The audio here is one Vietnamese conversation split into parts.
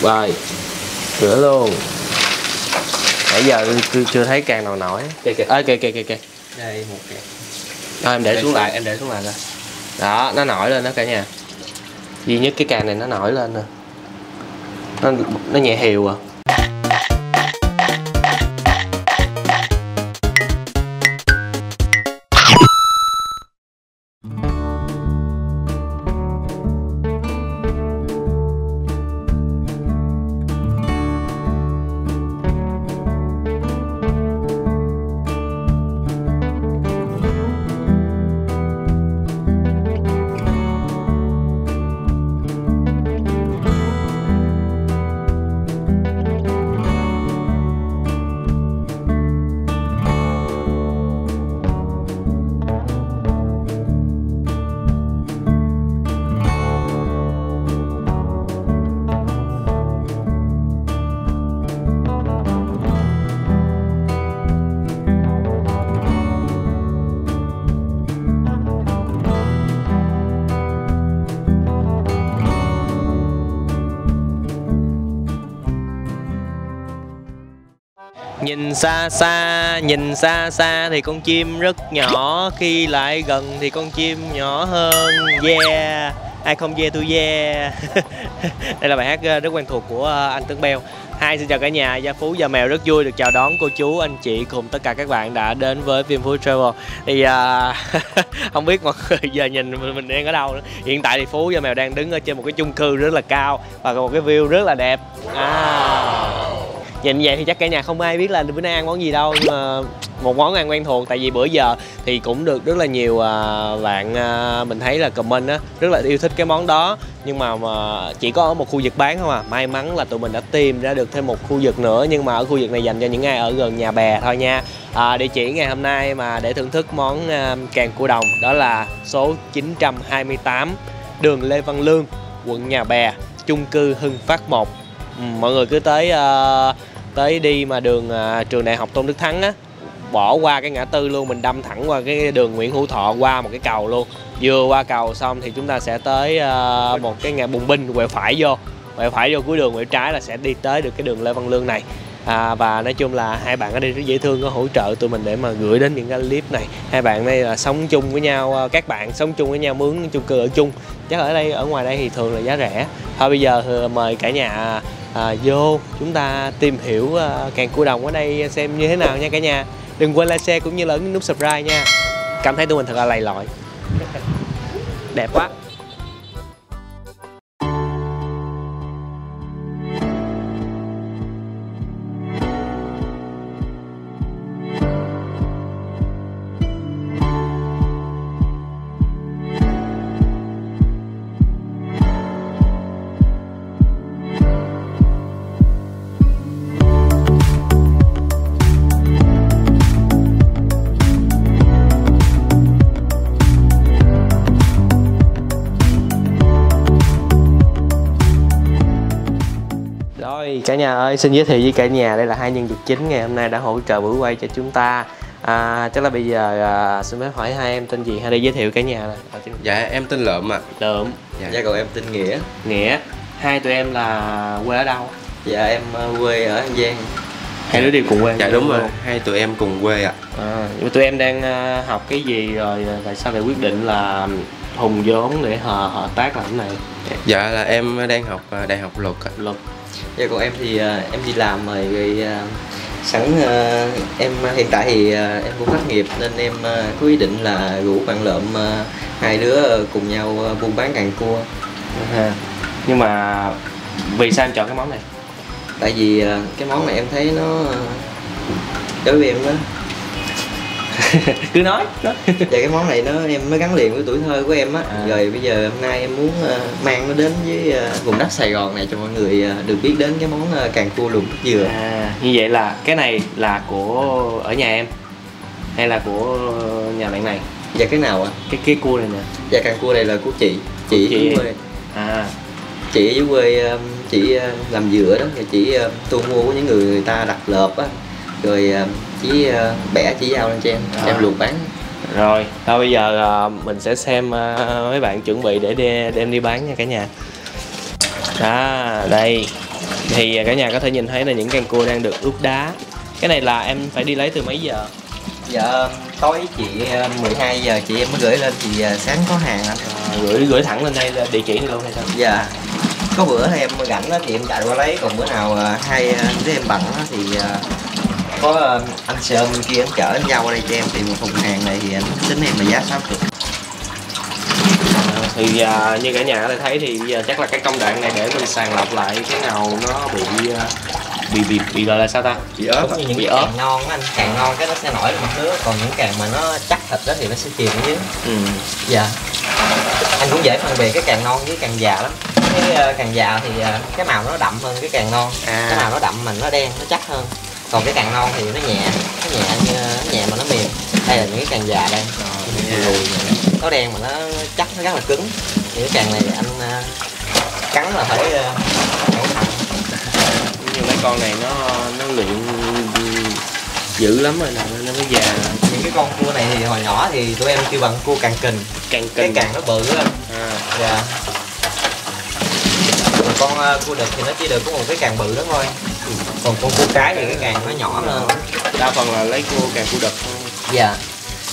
Rồi, rửa luôn. Nãy giờ chưa thấy càng nào nổi. Kìa. Kìa. Đây một cái. Thôi em để xuống lại, em để xuống lại coi. Đó, nó nổi lên đó cả nhà. Duy nhất cái càng này nó nổi lên nè. Nó nhẹ hiều à. Nhìn xa xa thì con chim rất nhỏ, khi lại gần thì con chim nhỏ hơn. Yeah, ai không yeah tôi yeah. Đây là bài hát rất quen thuộc của anh Tuấn Beo. Xin chào cả nhà, Gia Phú Gia Mèo rất vui được chào đón cô chú, anh chị cùng tất cả các bạn đã đến với VinFood Travel. Thì không biết mọi người giờ nhìn mình đang ở đâu nữa. Hiện tại thì Phú Gia Mèo đang đứng ở trên một cái chung cư rất là cao và một cái view rất là đẹp. Nhìn vậy thì chắc cả nhà không ai biết là bữa nay ăn món gì đâu, nhưng mà một món ăn quen thuộc. Tại vì bữa giờ thì cũng được rất là nhiều bạn mình thấy là comment á rất là yêu thích cái món đó, nhưng mà chỉ có ở một khu vực bán không à. May mắn là tụi mình đã tìm ra được thêm một khu vực nữa, nhưng mà ở khu vực này dành cho những ai ở gần Nhà Bè thôi nha. Địa chỉ ngày hôm nay mà để thưởng thức món càng cua đồng đó là số 928 đường Lê Văn Lương, quận Nhà Bè, chung cư Hưng Phát 1. Mọi người cứ tới đi mà đường trường đại học Tôn Đức Thắng á, bỏ qua cái ngã tư luôn, mình đâm thẳng qua cái đường Nguyễn Hữu Thọ, qua một cái cầu luôn. Vừa qua cầu xong thì chúng ta sẽ tới một cái ngã Bùng Binh, quẹo phải vô cuối đường, quẹo trái là sẽ đi tới được cái đường Lê Văn Lương này. Và nói chung là hai bạn ở đây rất dễ thương, có hỗ trợ tụi mình để mà gửi đến những cái clip này. Hai bạn đây là sống chung với nhau, các bạn sống chung với nhau, mướn chung cư ở chung. Chắc ở ngoài đây thì thường là giá rẻ. Thôi bây giờ mời cả nhà vô chúng ta tìm hiểu càng cua đồng ở đây xem như thế nào nha cả nhà. Đừng quên like, share cũng như là ấn nút subscribe nha. Cảm thấy tụi mình thật là lầy lội. Đẹp quá. Cả nhà ơi, xin giới thiệu với cả nhà, đây là hai nhân vật chính ngày hôm nay đã hỗ trợ buổi quay cho chúng ta. Chắc là bây giờ xin phép hỏi hai em tên gì, hay đây giới thiệu cả nhà nè. Dạ em tên Lượm ạ. Lượm. Dạ còn em tên Nghĩa. Nghĩa. Hai tụi em là quê ở đâu? Dạ em quê ở An Giang. Hai đứa đều cùng quê? Dạ đúng rồi, hai tụi em cùng quê ạ. Nhưng mà tụi em đang học cái gì rồi, tại sao lại quyết định là hùng vốn để hợp tác làm cái này? Dạ là em đang học đại học luật ạ. Luật. Dạ còn em thì em đi làm rồi, sẵn em hiện tại thì em cũng thất nghiệp nên em có ý định là rủ bạn Lượm hai đứa cùng nhau buôn bán càng cua. Nhưng mà vì sao em chọn cái món này? Tại vì cái món này em thấy nó đối với em đó. Cứ nói. Dạ cái món này em mới gắn liền với tuổi thơ của em á. Rồi bây giờ hôm nay em muốn mang nó đến với vùng đất Sài Gòn này cho mọi người được biết đến cái món càng cua luộc nước dừa. Như vậy là cái này là của ở nhà em hay là của nhà bạn này? Dạ cái nào ạ? Cái cua này nè. Dạ càng cua này là của chị ở dưới quê. Chị ở dưới quê, chị làm dừa đó, rồi chị thu mua của những người ta đặt lợp á, rồi chỉ bẻ chỉ giao lên cho em luộc bán. Rồi, thôi bây giờ mình sẽ xem mấy bạn chuẩn bị để đem đi bán nha cả nhà. Đây, Thì cả nhà có thể nhìn thấy là những càng cua đang được ướp đá. Cái này là em phải đi lấy từ mấy giờ? Dạ tối chị 12 giờ chị em mới gửi lên thì sáng có hàng anh. Gửi thẳng lên đây địa chỉ này luôn hay sao? Dạ. Có bữa thì em rảnh thì em chạy qua lấy, còn bữa nào hai đứa em bận thì có anh Sơn bên kia anh chở anh giao qua đây cho em, thì một thùng hàng này thì anh tính em là giá 60. Thì như cả nhà có thể thấy thì bây giờ chắc là cái công đoạn này để mình sàng lọc lại cái nào nó bị gọi là sao ta? Bị ớt. Giống như những bị cái ớt. càng ngon anh, càng ngon cái nó sẽ nổi lên mặt nước, còn những càng mà nó chắc thịt đó thì nó sẽ chìm ở dưới. Dạ. Anh cũng dễ phân biệt cái càng non với càng già lắm. Cái càng già thì cái màu nó đậm hơn cái càng non. Cái màu nó đậm mà nó đen, nó chắc hơn. Còn cái càng non thì nó nhẹ như nó nhẹ mà nó mềm. Đây là những cái càng già đây. Nó đen mà nó chắc, nó rất là cứng. Thì cái càng này anh cắn là phải cẩn thận. Nhưng mấy con này nó luyện dữ lắm rồi nè, nó mới già. Những cái con cua này thì hồi nhỏ thì tụi em kêu bằng cua càng kình. Cái càng nó bự lắm. Dạ. Còn con cua đực thì nó chỉ được có một cái càng bự đó thôi. Còn con cua cái thì cái càng nó nhỏ hơn. Đa phần là lấy càng cua đực. Dạ.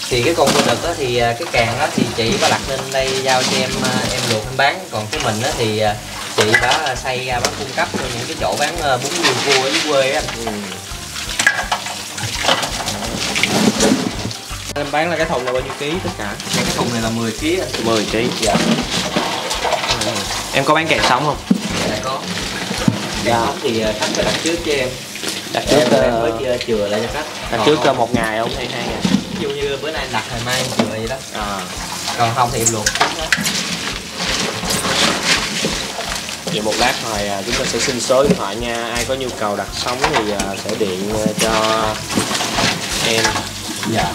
Thì cái con cua đực đó thì cái càng đó thì chị có đặt lên đây giao cho em luộc em bán. Còn cái mình đó thì chị đã xay ra bán cung cấp cho những cái chỗ bán bún riêu cua ở dưới quê á. Em bán là cái thùng này bao nhiêu ký tất cả? Cái thùng này là 10 kg anh. 10 kg. Dạ. Em có bán càng sống không? Dạ có. Càng sống thì khách phải đặt trước cho em. Đặt trước em mới chừa lại cho khách. Đặt trước một ngày không hay 2 ngày? Ví dụ như bữa nay em đặt ngày mai em chừa vậy đó. Còn không thì em luộc. Vậy một lát rồi chúng ta sẽ xin số điện thoại nha. Ai có nhu cầu đặt sống thì sẽ điện cho em. Dạ.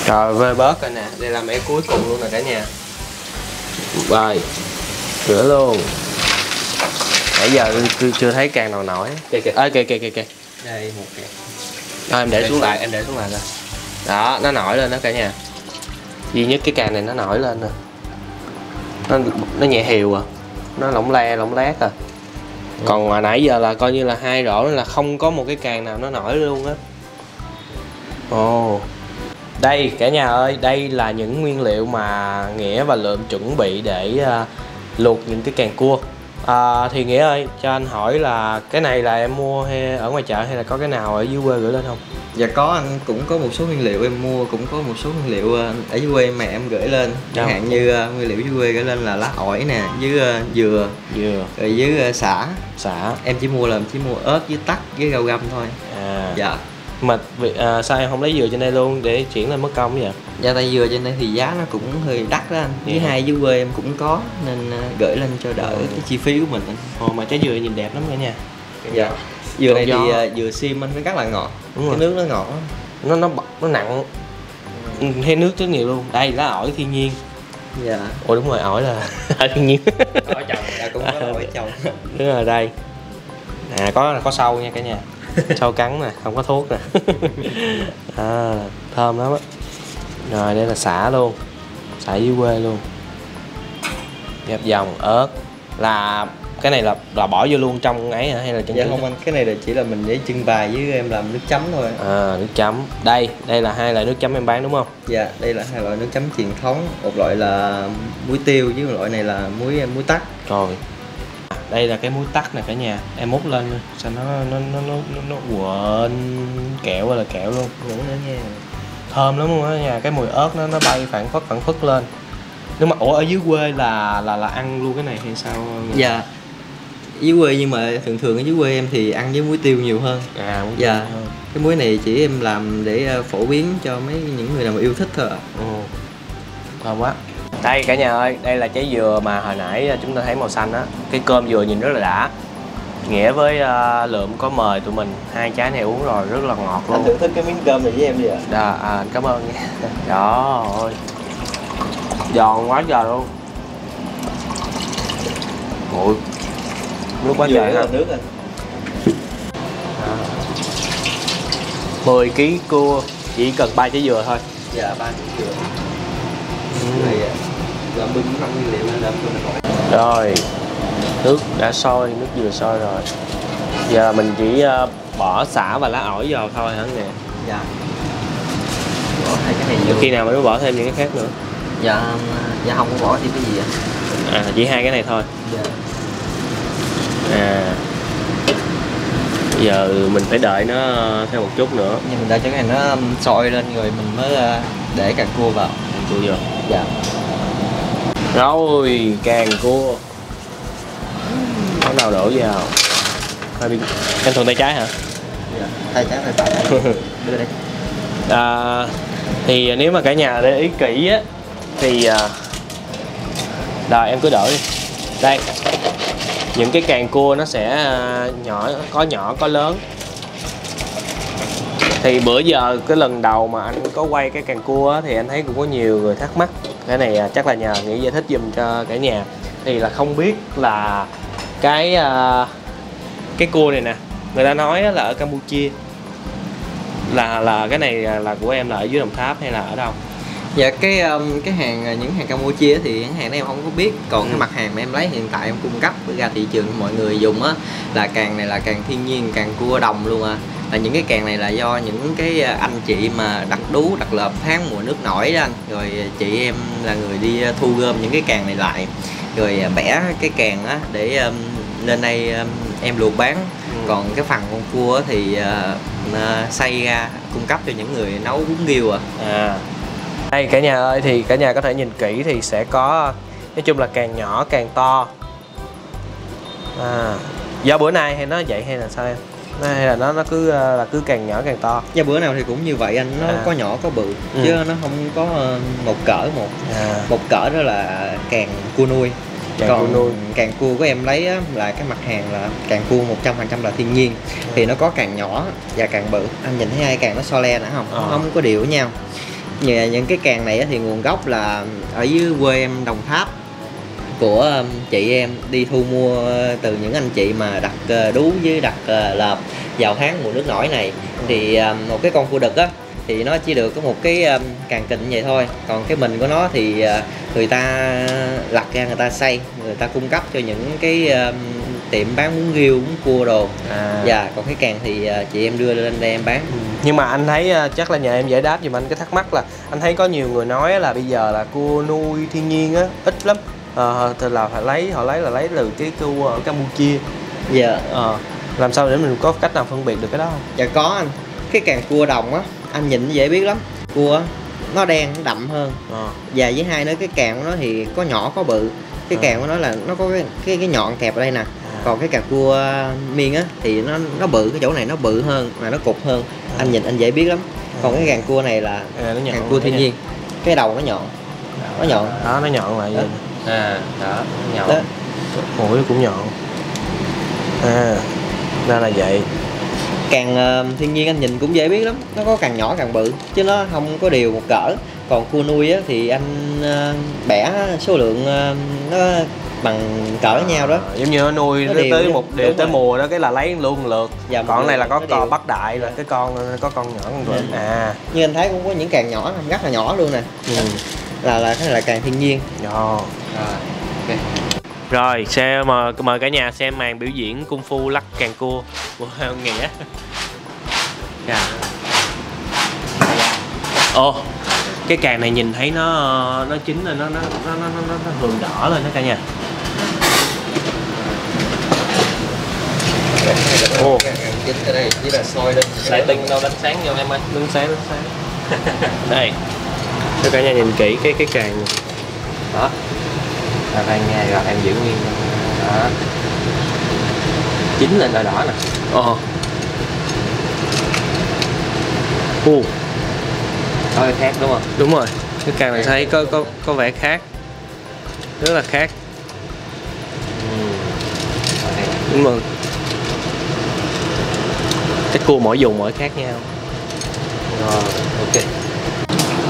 Rồi vơi bớt rồi nè, đây là mẻ cuối cùng luôn nè cả nhà. Rồi, rửa luôn. Nãy giờ chưa thấy càng nào nổi. Kìa. Đây một cái. Thôi em để xuống lại, coi. Đó, nó nổi lên đó cả nhà. Duy nhất cái càng này nó nổi lên nè. Nó nhẹ hiều à. Nó lỏng lét à. Còn mà nãy giờ là coi như là 2 rổ là không có một cái càng nào nó nổi luôn á. Ồ. Đây cả nhà ơi, đây là những nguyên liệu mà Nghĩa và Lượm chuẩn bị để luộc những cái càng cua. Thì Nghĩa ơi, cho anh hỏi là cái này là em mua hay ở ngoài chợ hay là có cái nào ở dưới quê gửi lên không? Dạ có anh, cũng có một số nguyên liệu em mua, cũng có một số nguyên liệu ở dưới quê mà em gửi lên. Chẳng hạn như nguyên liệu dưới quê gửi lên là lá ổi nè, với dừa, rồi với xả. Em chỉ mua ớt với tắc với rau găm thôi. Dạ. Mà sao em không lấy dừa trên đây luôn để chuyển lên mất công vậy? Dạ tại dừa trên đây thì giá nó cũng hơi đắt đó anh. Với hai dưới quê em cũng có nên gửi lên cho đỡ cái chi phí của mình anh. Mà trái dừa nhìn đẹp lắm cả nhà. Dạ. Dừa này thì dừa sim anh, nó rất là ngọt. Đúng cái nước nó ngọt lắm. Nó nặng. Hay nước rất nhiều luôn. Đây lá ổi thiên nhiên. Dạ. Ồ đúng rồi, ổi là ở thiên nhiên. Ổi trồng, cũng có ổi trồng. Đúng rồi đây. Có sâu nha cả nhà. Sâu cắn nè, không có thuốc nè. Thơm lắm á. Rồi đây là xả luôn. Xả dưới quê luôn. Ghép dòng ớt. Là cái này là bỏ vô luôn trong ấy hả hay là dạ không anh, cái này là chỉ là mình để trưng bày với em làm nước chấm thôi. Nước chấm. Đây là 2 loại nước chấm em bán đúng không? Dạ, đây là 2 loại nước chấm truyền thống, một loại là muối tiêu với một loại này là muối tắc. Rồi. Đây là cái muối tắc này cả nhà, em múc lên sao nó quện kẹo là kẹo luôn. Nữa nha. Thơm lắm luôn á nha, cái mùi ớt nó bay phảng phất lên. Nhưng mà ở dưới quê là ăn luôn cái này hay sao? Dạ. Dưới quê nhưng mà thường ở dưới quê em thì ăn với muối tiêu nhiều hơn. Muối tiêu hơn. Cái muối này chỉ em làm để phổ biến cho những người nào mà yêu thích thôi ạ. Thơm quá. Đây cả nhà ơi, đây là trái dừa mà hồi nãy chúng ta thấy màu xanh á. Cái cơm dừa nhìn rất là đã. Nghĩa với Lượm có mời tụi mình 2 trái này uống rồi, rất là ngọt luôn. Anh thưởng thức cái miếng cơm này với em đi ạ. Anh cảm ơn nha. Đó ơi. Giòn quá trời luôn. Ôi. Nước quá trời ha. Nước anh. 10 kg cua chỉ cần 3 trái dừa thôi. Dạ 3 trái dừa. Rồi làm bưng 5 nguyên liệu lên làm cho nó nổi. Rồi nước đã sôi, nước dừa sôi rồi. Giờ mình chỉ bỏ sả và lá ổi vào thôi hả nè? Dạ. Bỏ hai cái này vô. Khi nào mới bỏ thêm những cái khác nữa? Dạ không có bỏ thêm cái gì ạ. Chỉ hai cái này thôi. Dạ. Giờ mình phải đợi nó thêm một chút nữa. Nhưng mình đợi cho cái này nó sôi lên rồi mình mới để càng cua vào. Càng cua vô. Dạ. Rồi càng cua bắt đầu đổ vào. Em thuần tay trái hả? Dạ. Tay trái tay phải. Đưa đây. Thì nếu mà cả nhà để ý kỹ á thì rồi em cứ đổ đi. Đây, những cái càng cua nó sẽ nhỏ có lớn. Thì bữa giờ cái lần đầu mà anh có quay cái càng cua á, thì anh thấy cũng có nhiều người thắc mắc. Cái này chắc là nhờ Nghĩ giải thích giùm cho cả nhà. Thì là không biết là cái cua này nè, người ta nói là ở Campuchia, là cái này là của em là ở dưới Đồng Tháp hay là ở đâu? Dạ cái hàng những hàng Campuchia thì những hàng này em không có biết. Còn cái mặt hàng mà em lấy hiện tại em cung cấp ra thị trường mọi người dùng á là càng này là càng thiên nhiên, càng cua đồng luôn à. Là những cái càng này là do những cái anh chị mà đặt đú đặt lợp tháng mùa nước nổi đó anh. Rồi chị em là người đi thu gom những cái càng này lại, rồi bẻ cái càng á để lên đây em luộc bán. Còn cái phần con cua thì xay ra cung cấp cho những người nấu bún riêu à. Đây cả nhà ơi, thì cả nhà có thể nhìn kỹ thì sẽ có, nói chung là càng nhỏ càng to. Do bữa nay hay nó vậy hay là sao em? Hay là nó cứ càng nhỏ càng to? Dạ bữa nào thì cũng như vậy anh, nó có nhỏ có bự chứ nó không có một cỡ một. Một cỡ đó là càng cua nuôi. Còn càng cua của em lấy á, là cái mặt hàng là càng cua 100% là thiên nhiên. Thì nó có càng nhỏ và càng bự. Anh nhìn thấy hai càng nó so le nữa không? Không có đều với nhau. Những cái càng này thì nguồn gốc là ở dưới quê em Đồng Tháp, của chị em đi thu mua từ những anh chị mà đặt đú với đặt lợp vào tháng mùa nước nổi này. Thì một cái con cua đực á thì nó chỉ được có một cái càng kịnh vậy thôi. Còn cái mình của nó thì người ta lặt ra, người ta xay, người ta cung cấp cho những cái tiệm bán bún riêu, bún cua đồ. Dạ, còn cái càng thì chị em đưa lên đây em bán. Nhưng mà anh thấy chắc là nhờ em giải đáp giùm anh cái thắc mắc là anh thấy có nhiều người nói là bây giờ là cua nuôi thiên nhiên á ít lắm. Thì là họ lấy từ cái cua ở Campuchia. Dạ. Làm sao để mình có cách nào phân biệt được cái đó không? Dạ có anh. Cái càng cua đồng á, anh nhìn dễ biết lắm. Cua nó đen, nó đậm hơn. Và với hai nữa cái càng của nó thì có nhỏ có bự. Cái càng của nó là nó có cái nhọn kẹp ở đây nè. Còn cái càng cua miên á thì nó bự, cái chỗ này nó bự hơn mà nó cục hơn. Anh nhìn anh dễ biết lắm. Còn cái càng cua này là càng cua thiên nhiên. Cái đầu nó nhọn. Nó nhọn. Đó, nó nhọn lại vậy. Đó, nó nhọn. Đó. Mũi cũng nhọn. Ra là vậy. Càng thiên nhiên anh nhìn cũng dễ biết lắm. Nó có càng nhỏ càng bự chứ nó không có đều một cỡ. Còn cua nuôi á thì anh bẻ số lượng nó bằng cỡ nhau đó. Giống như nó nuôi tới một điều tới mùa đó cái là lấy luôn lượt. Còn này là có con Bắc Đại rồi, cái con có con nhỏ con bự. Như anh thấy cũng có những càng nhỏ rất là nhỏ luôn nè. Là cái này là càng thiên nhiên. Rồi sẽ mời cả nhà xem màn biểu diễn cung phu lắc càng cua của Nghĩa. Cái càng này nhìn thấy nó chín rồi, nó hường đỏ lên đó cả nhà. Chín ở đây chỉ là sôi lên. Lại tinh đâu đánh sáng vô em ơi. Đánh sáng. Đây. Cho cả nhà nhìn kỹ cái càng này. Đó. Đây nha, rồi em giữ nguyên. Đó. Chín lên đỏ đỏ nè. Hơi khác đúng không? Đúng rồi. Cái càng này thấy có vẻ khác. Rất là khác. Đúng rồi. Cái cua mỗi vùng mỗi khác nhau. Rồi, ok.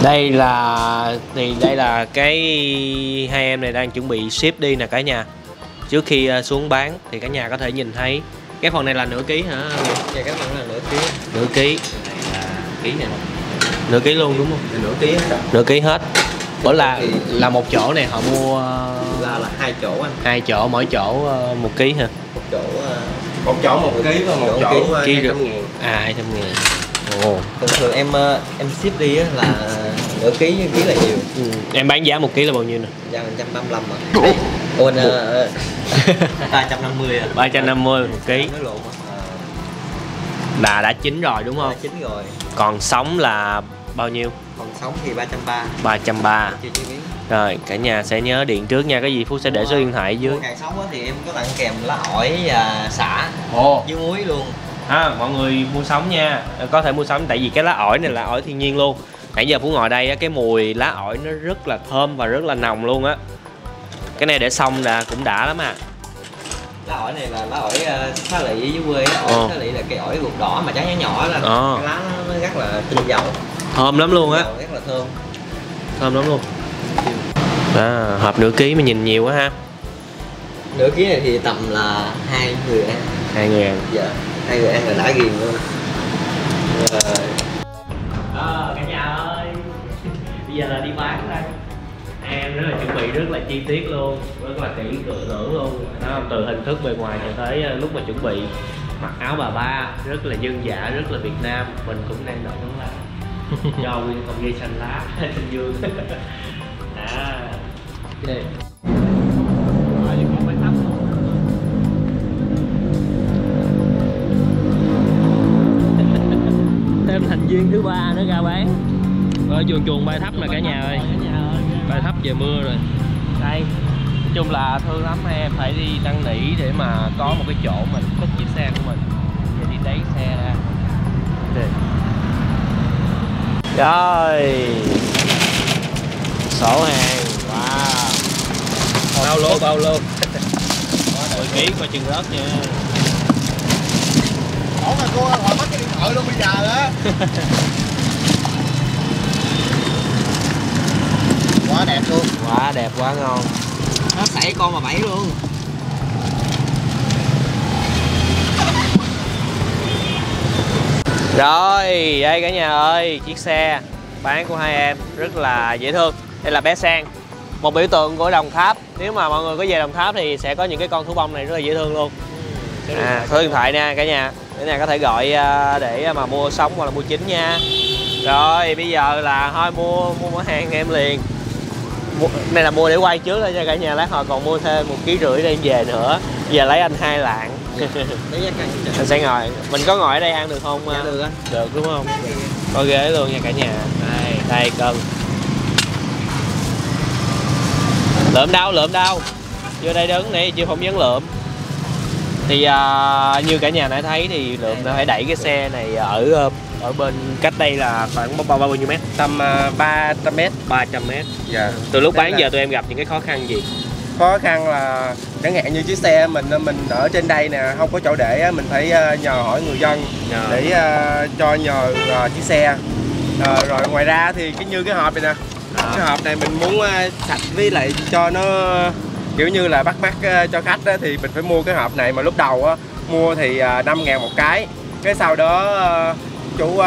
Đây là cái hai em này đang chuẩn bị ship đi nè cả nhà. Trước khi xuống bán thì cả nhà có thể nhìn thấy cái phần này là nửa ký hả? Dạ, cái phần này là nửa ký. Nửa ký. Cái này là ký này. Nửa ký luôn đúng không? Nửa ký hết rồi. Nửa ký hết. Ủa là một chỗ này họ mua là 2 chỗ anh. 2 chỗ, mỗi chỗ 1 ký hả? Một chỗ 1 ký và 1 chỗ 200.000. 200.000. Ồ. Thường thường em ship đi á là nửa ký là nhiều. Em bán giá 1 ký là bao nhiêu nè? Giá 135 mà. Ôn 350 à. 350 1 ký. Nói lộn Là đã chín rồi đúng không? đã chín rồi. Còn sống là bao nhiêu? Còn sống thì 330. 330. Chưa chế biến. Rồi cả nhà sẽ nhớ điện trước nha. Cái gì Phú sẽ để số điện thoại dưới. Hàng sống thì em có tặng kèm lá ổi và sả với muối luôn. Mọi người mua sống nha, có thể mua sống tại vì cái lá ổi này là ổi thiên nhiên luôn. Nãy giờ Phú ngồi đây cái mùi lá ổi nó rất là thơm và rất là nồng luôn á. Cái này để xong là cũng đã lắm à. Lá ổi này là lá ổi Xá Lị dưới quê á. Ổi Xá Lị là cây ổi ruột đỏ mà trái nhỏ nhỏ ra. Cái lá nó rất là tinh dầu, thơm lắm luôn á, rất là thơm, thơm lắm luôn. Hộp nửa ký mà nhìn nhiều quá ha. Nửa ký này thì tầm là 2 người ăn. 2 người ăn. Dạ, 2 người ăn là đã ghiền luôn. Cả nhà ơi, bây giờ là đi bán đây. Em rất là chuẩn bị rất là chi tiết luôn, rất là kỹ lưỡng luôn. Đó, từ hình thức bề ngoài cho tới lúc mà chuẩn bị mặc áo bà ba rất là dân dã, rất là Việt Nam. Mình cũng đang đợi đúng là cho nguyên con dây xanh lá xanh dương. Okay. Thêm thành viên thứ 3 nữa ra bán ở chuồng bay thấp nè cả nhà ơi. Bay thấp về mưa rồi đây. Nói chung là thương lắm, em phải đi năn nỉ để mà có một cái chỗ mình cất chiếc xe của mình để đi lấy xe ra. Rồi sổ hàng. Wow, bao lô 10 kg qua chừng rớt nha. Ủa mà cô hồi mất cái điện thoại luôn bây giờ á. Quá đẹp luôn. Quá đẹp, quá ngon. Nó sảy con mà 7 luôn. Rồi, đây cả nhà ơi, chiếc xe bán của hai em rất là dễ thương. Đây là bé Sang, một biểu tượng của Đồng Tháp. Nếu mà mọi người có về Đồng Tháp thì sẽ có những cái con thú bông này rất là dễ thương luôn. Số điện thoại nha cả nhà, để nhà có thể gọi để mà mua sống hoặc là mua chính nha. Rồi bây giờ là thôi mua hàng em liền. Này là mua để quay trước thôi nha cả nhà, lát họ còn mua thêm 1,5 kg đem về nữa. Giờ lấy anh 2 lạng. Anh sẽ ngồi, mình có ngồi ở đây ăn được không? Dạ, được anh. Được đúng không? Có ghế luôn nha cả nhà. Đây cân. Lượm đâu vô đây đứng nè, chưa không dám lượm. Thì như cả nhà đã thấy thì lượm đã phải đẩy cái xe này ở bên cách đây là khoảng bao nhiêu mét? Tầm 300 m. 300 m. Dạ. Từ lúc bán giờ tụi em gặp những cái khó khăn gì? Khó khăn là chẳng hạn như chiếc xe mình ở trên đây nè, không có chỗ để, mình phải nhờ hỏi người dân để cho nhờ chiếc xe. Rồi ngoài ra thì như cái hộp này nè, cái hộp này mình muốn sạch với lại cho nó kiểu như là bắt mắt cho khách á, thì mình phải mua cái hộp này, mà lúc đầu á mua thì 5.000 một cái sau đó chủ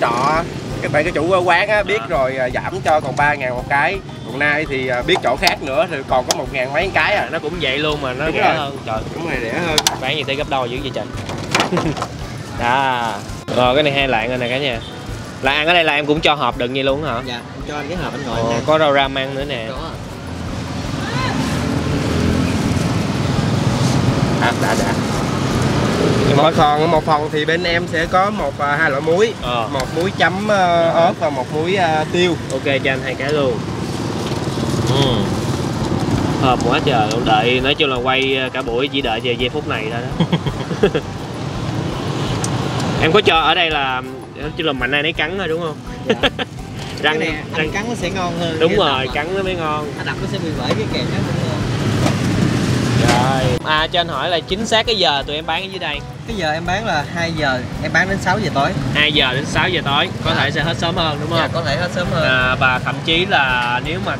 trọ cái chủ quán á biết rồi giảm cho còn 3.000 một cái, còn nay thì biết chỗ khác nữa thì còn có 1.000 mấy cái à. Nó cũng vậy luôn mà nó đúng rẻ rồi. hơn. Trời, đúng rồi, rẻ hơn. bán gì tới gấp đôi dữ vậy trời. Rồi cái này 2 lạng rồi nè cả nhà. Là ăn ở đây là em cũng cho hộp đựng vậy luôn hả? Dạ, em cho anh cái hộp anh ngồi. Có rau ram ăn nữa nè. Đã. Một phần thì bên em sẽ có 2 loại muối, một muối chấm ớt và một muối tiêu. Ok cho anh 2 cái luôn. Thơm quá trời luôn, đợi nói chung là quay cả buổi chỉ đợi về giây phút này thôi đó. Em có cho ở đây là chỉ là mạnh ai nấy cắn thôi đúng không? Dạ. Răng này anh cắn nó sẽ ngon hơn. Đúng rồi, cắn nó mới ngon. Anh đập nó sẽ bị vỡ cái kèm nó cũng ngon. Rồi. Cho anh hỏi là chính xác cái giờ tụi em bán ở dưới đây? Cái giờ em bán là 2 giờ, em bán đến 6 giờ tối. 2 giờ đến 6 giờ tối, có thể sẽ hết sớm hơn đúng không? Dạ, có thể hết sớm hơn. Và thậm chí là nếu mà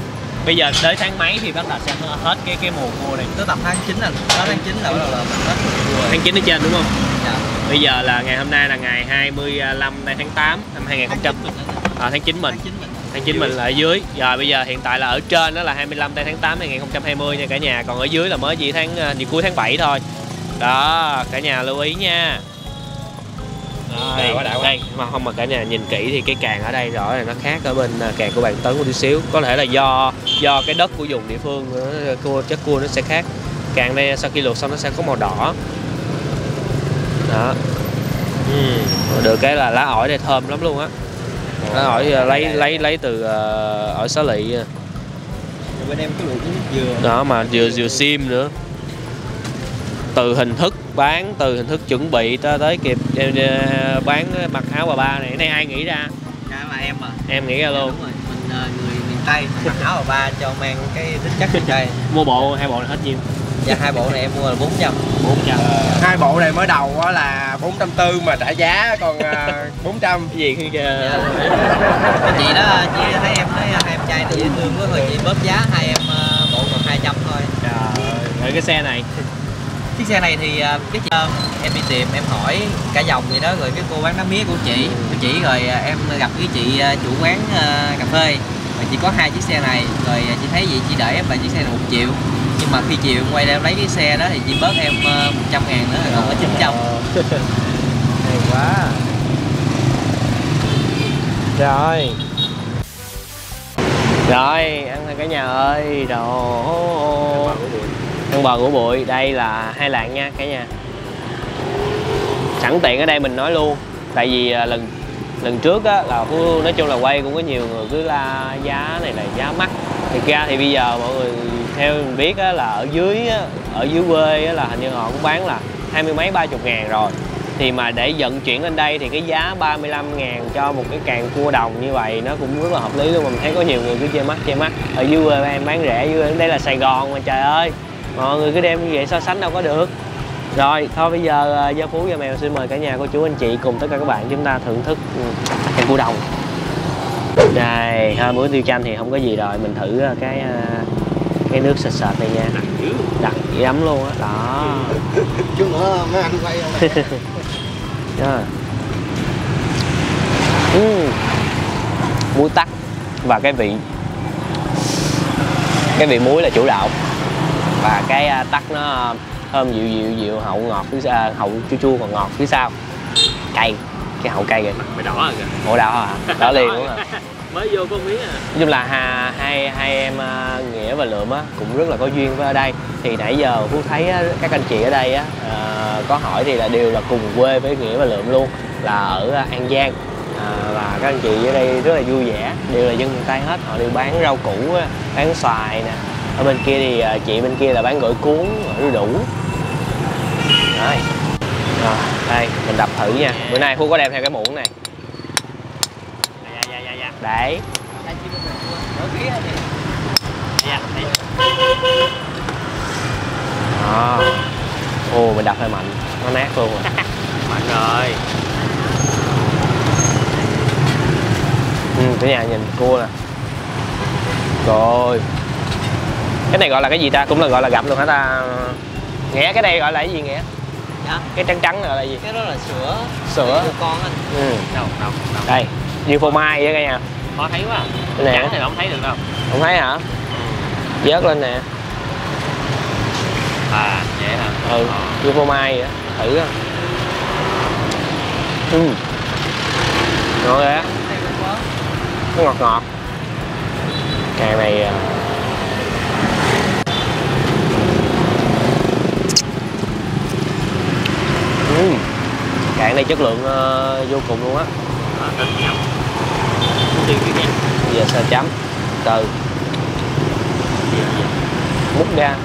bây giờ tới tháng mấy thì bắt đầu sẽ hết cái mùa cua này. Tới tầm tháng 9 anh, tới tháng 9 là bắt đầu là mình hết mùa cua. Tháng 9 ở trên đúng không? Dạ. Bây giờ là ngày hôm nay là ngày 25 tháng 8 năm 2000. tháng 9 mình. Tháng 9 mình là ở dưới. Rồi bây giờ hiện tại là ở trên đó là 25 tháng 8 2020 nha cả nhà. Còn ở dưới là mới chỉ cuối tháng 7 thôi. Đó, cả nhà lưu ý nha. Đây mà không mà cả nhà nhìn kỹ thì cái càng ở đây rõ là nó khác ở bên càng của bạn Tấn một tí xíu. Có thể là do cái đất của vùng địa phương chất cua nó sẽ khác. Càng đây sau khi luộc xong nó sẽ có màu đỏ. Đó. Được cái là lá ổi đây thơm lắm luôn á. Lá ổi lấy từ ổi xá lị. Bên em có luộc với nước dừa. Đó mà dừa xiêm nữa. Từ hình thức bán, từ hình thức chuẩn bị tới kịp bán mặc áo bà ba này. Cái này ai nghĩ ra? Dạ là em mà. Em nghĩ ra luôn. Đúng rồi. Mình người miền Tây mặc áo bà ba cho mang cái tính chất miền Tây. Mua bộ 2 bộ là hết nhiêu? Dạ 2 bộ này em mua là 400. 2 bộ này mới đầu là 440 mà trả giá còn 400. Cái gì kia? Dạ. Chị đó, chị thấy em thấy hai em trai này dễ thương quá rồi chị bóp giá hai em bộ còn 200 thôi. Trời ơi, cái xe này. Chiếc xe này thì cái chị, em đi tìm em hỏi cả vòng vậy đó, rồi cái cô bán đá mía của chị rồi em gặp với chị chủ quán cà phê, rồi chị có 2 chiếc xe này, rồi chị thấy vậy chị đợi em là chiếc xe này 1 triệu, nhưng mà khi chiều em quay ra em lấy cái xe đó thì chị bớt em 100.000 nữa rồi còn có 900. Hay quá. Rồi ăn thôi cả nhà ơi. Đồ ăn bò ngũ bụi. Đây là 2 lạng nha cả nhà. Sẵn tiện ở đây mình nói luôn, tại vì lần trước á là nói chung là quay cũng có nhiều người cứ la giá này là giá mắc. Thực ra thì bây giờ mọi người theo mình biết á, là ở dưới quê á, là hình như họ cũng bán là 20 mấy 30 ngàn rồi. Thì mà để vận chuyển lên đây thì cái giá 35.000 cho một cái càng cua đồng như vậy nó cũng rất là hợp lý luôn. Mà mình thấy có nhiều người cứ che mắt. Ở dưới quê em bán rẻ, dưới đây là Sài Gòn mà trời ơi. Mọi người cứ đem như vậy so sánh đâu có được. Rồi thôi bây giờ Gia Phú Gia Mèo xin mời cả nhà cô chú anh chị cùng tất cả các bạn chúng ta thưởng thức càng cua đồng. Đây, 2 bữa tiêu chanh thì không có gì rồi, mình thử cái nước sệt sệt này nha. Đặc dữ lắm luôn á. Đó. Chút nữa mấy anh quay Đó. Muối tắc và cái vị muối là chủ đạo, và cái tắc nó thơm dịu hậu ngọt phía sau, hậu chua còn ngọt phía sau, cay, cái hậu cay kìa. Mày đỏ rồi kìa. Ủa đỏ hả? Đỏ liền đúng hả? Mới vô có miếng à. Nói chung là hai em Nghĩa và Lượm á cũng rất là có duyên với ở đây. Thì nãy giờ Phú thấy các anh chị ở đây á có hỏi thì là đều là cùng quê với Nghĩa và Lượm luôn, là ở An Giang. Và các anh chị ở đây rất là vui vẻ, đều là dân miền Tây hết. Họ đều bán rau củ, bán xoài nè. Ở bên kia thì chị bên kia là bán gỏi cuốn, gỏi đủ. Rồi. Đây mình đập thử nha. Bữa nay Phú có đem theo cái muỗng này. Đấy. Ồ, mình đập hơi mạnh, nó nát luôn rồi. Mạnh rồi. Cả nhà nhìn cua nè. Rồi. Cái này gọi là cái gì ta? Cũng là gọi là gặm luôn hả ta? Nghĩa cái đây gọi là cái gì Nghĩa? Dạ. Cái trắng trắng này gọi là gì? Cái đó là sữa. Sữa của con anh. Đâu. Đây, như phô mai vậy cả nhà. Khó thấy quá. Cái này Trắng thì không thấy được đâu. không thấy hả? Vớt lên nè. À, vậy hả? Như phô mai vậy. Thử á. Ngon rồi á. Nó ngọt. Càng này càng này chất lượng vô cùng luôn á. Bây giờ sao chấm từ múc ra.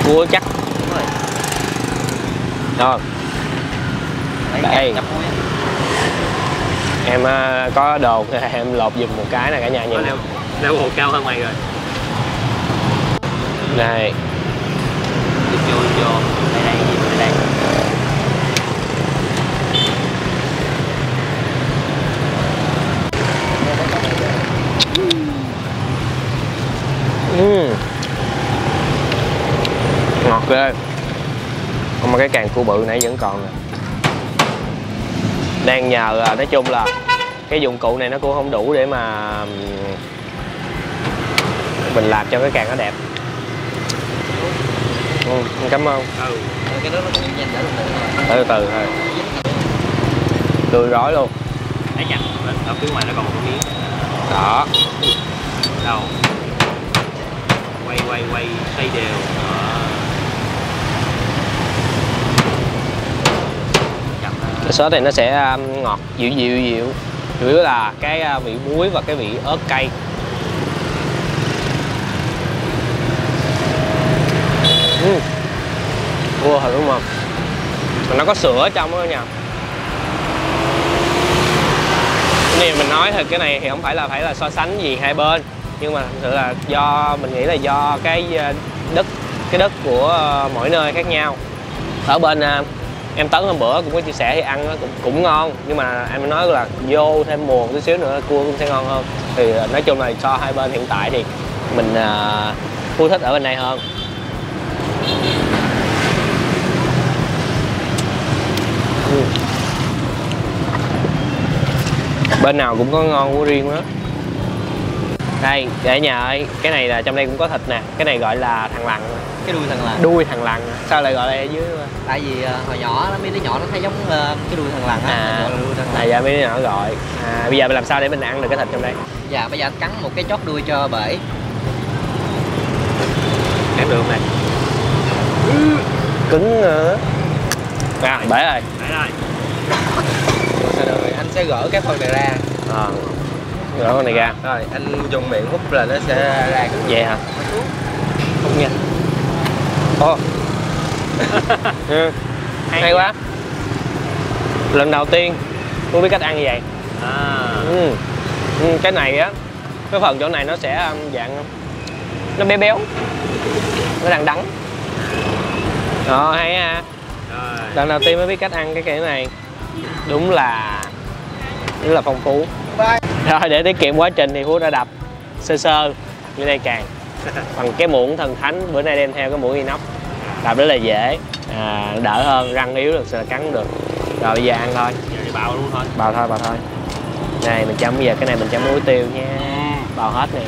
Cua chắc rồi. Đây em có đồ em lột giùm một cái nè cả nhà nhìn. Leo hồ cao hơn mày rồi. Này Vô đây. Ngọt ghê. Còn mà Cái càng cua bự nãy vẫn còn nè. Đang nhờ nói chung là cái dụng cụ này nó cũng không đủ để mà mình làm cho cái càng nó đẹp. Cảm ơn. Cái đó nó còn nhanh đỡ luôn. Từ từ thôi. Tươi rói luôn. Thấy chặt ở phía ngoài nó còn một miếng. Đó. Đâu. Quay xoay đều. Đó. Cái sốt này nó sẽ ngọt dịu. Chủ yếu là cái vị muối và cái vị ớt cay. Cua thật đúng không? Mà nó có sữa ở trong đó nha. Cái này mình nói thì cái này thì không phải là so sánh gì hai bên, nhưng mà thực sự là do mình nghĩ là do cái đất của mỗi nơi khác nhau. Ở bên em Tấn hôm bữa cũng có chia sẻ thì ăn nó cũng ngon, nhưng mà em nói là vô thêm muồng tí xíu nữa cua cũng sẽ ngon hơn. Thì nói chung là so hai bên hiện tại thì mình Phú thích ở bên này hơn. Bên nào cũng có ngon của riêng đó. Đây để nhà ơi, cái này là trong đây cũng có thịt nè, cái này gọi là thằn lằn. Cái đuôi thằn lằn. Đuôi thằn lằn. Sao lại gọi là ở dưới? Tại vì hồi nhỏ mấy đứa nhỏ nó thấy giống cái đuôi thằn lằn á, gọi là đuôi thằn lằn. Dạ mấy đứa nhỏ gọi. Bây giờ mình làm sao để mình ăn được cái thịt trong đây? Dạ bây giờ cắn một cái chót đuôi cho bể. Cắn được này. Cứng nữa. Bể rồi. Bể rồi. Rồi anh sẽ gỡ cái phần này ra. Gỡ con này ra. Rồi anh dùng miệng hút là nó sẽ ra. Vậy hả? Không nha. Hay quá. Lần đầu tiên tôi biết cách ăn như vậy. Cái này á, cái phần chỗ này nó sẽ dạng nó béo, nó đang đắng. Hay ha. Lần đầu tiên mới biết cách ăn cái kiểu này. Đúng là phong phú. Rồi để tiết kiệm quá trình thì Phú đã đập sơ như đây càng bằng cái muỗng thần thánh, bữa nay đem theo cái muỗng inox, đập rất là dễ, đỡ hơn, răng yếu được sẽ cắn được. Rồi bây giờ ăn thôi. Giờ bào luôn thôi. Bào thôi. Này mình chấm, bây giờ cái này mình chấm muối tiêu nha. Bào hết nè.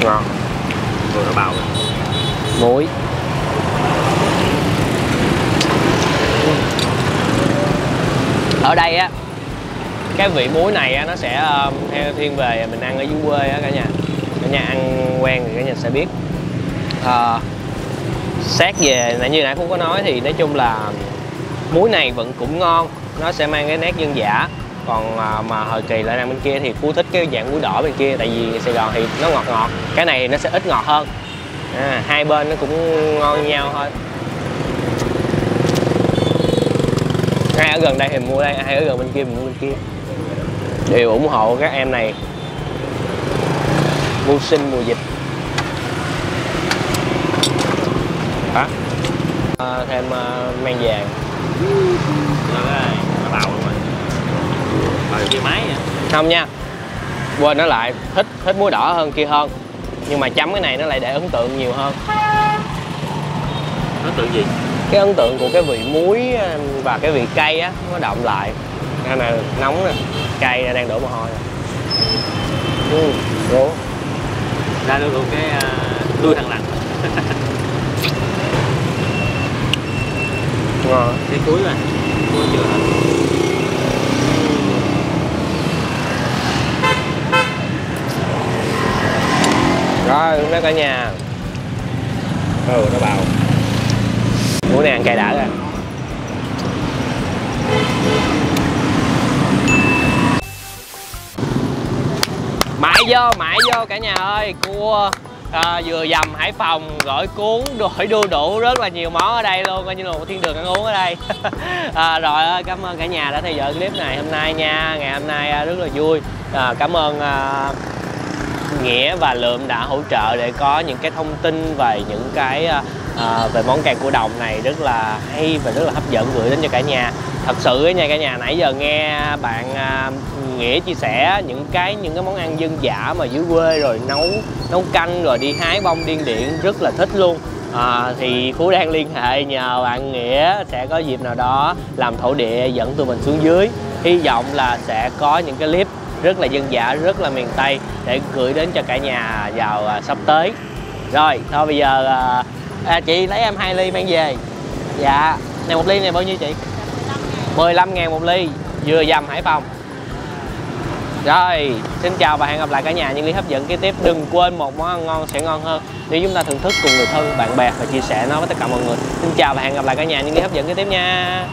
Ngon. Rồi nó bào rồi. Muối. Ở đây á, cái vị muối này á, nó sẽ theo thiên về mình ăn ở dưới quê á cả nhà. Cả nhà ăn quen thì cả nhà sẽ biết. Xét về như nãy Phú có nói thì nói chung là muối này vẫn cũng ngon, nó sẽ mang cái nét dân dã. Còn mà hồi kỳ lại đang bên kia thì Phú thích cái dạng muối đỏ bên kia, tại vì Sài Gòn thì nó ngọt, cái này thì nó sẽ ít ngọt hơn. Hai bên nó cũng ngon như nhau thôi. Ai ở gần đây thì mua đây, ai ở gần bên kia mình mua bên kia. Đều ủng hộ các em này mưu sinh mùa dịch. Đó. Thêm men vàng. Rồi, nó bào luôn rồi. Bào kia máy vậy. Không nha, quên nó lại, thích muối đỏ hơn kia hơn, nhưng mà chấm cái này nó lại để ấn tượng nhiều hơn. Ấn tượng gì? Cái ấn tượng của cái vị muối và cái vị cay á, nó đậm lại. Cái này nóng nè, cay đang đổ mồ hôi. Đổ ra được luôn cái đuôi thằn lằn. ngon. Cái cuối mà cuối chưa hả? Rồi cũng đó cả nhà. Nó bào. Muối này ăn cay đã ra. Mãi vô cả nhà ơi. Cua vừa dầm Hải Phòng, gỏi cuốn, rồi đu đủ, rất là nhiều món ở đây luôn, coi như là một thiên đường ăn uống ở đây. Rồi cảm ơn cả nhà đã theo dõi clip này hôm nay nha. Ngày hôm nay rất là vui. Cảm ơn Nghĩa và Lượm đã hỗ trợ để có những cái thông tin về những cái về món càng cua đồng này rất là hay và rất là hấp dẫn gửi đến cho cả nhà. thật sự nha cả nhà, nãy giờ nghe bạn Nghĩa chia sẻ những cái món ăn dân dã mà dưới quê, rồi nấu canh, rồi đi hái bông điên điển, rất là thích luôn. Thì Phú đang liên hệ nhờ bạn Nghĩa sẽ có dịp nào đó làm thổ địa dẫn tụi mình xuống dưới. Hy vọng là sẽ có những cái clip rất là dân dã, rất là miền Tây để gửi đến cho cả nhà vào sắp tới. Rồi, thôi bây giờ chị lấy em 2 ly mang về. Dạ, này một ly này bao nhiêu chị? 15.000 một ly, vừa dầm Hải Phòng. Rồi, xin chào và hẹn gặp lại cả nhà những clip hấp dẫn kế tiếp. Đừng quên một món ăn ngon sẽ ngon hơn nếu chúng ta thưởng thức cùng người thân, bạn bè và chia sẻ nó với tất cả mọi người. Xin chào và hẹn gặp lại cả nhà những clip hấp dẫn kế tiếp nha.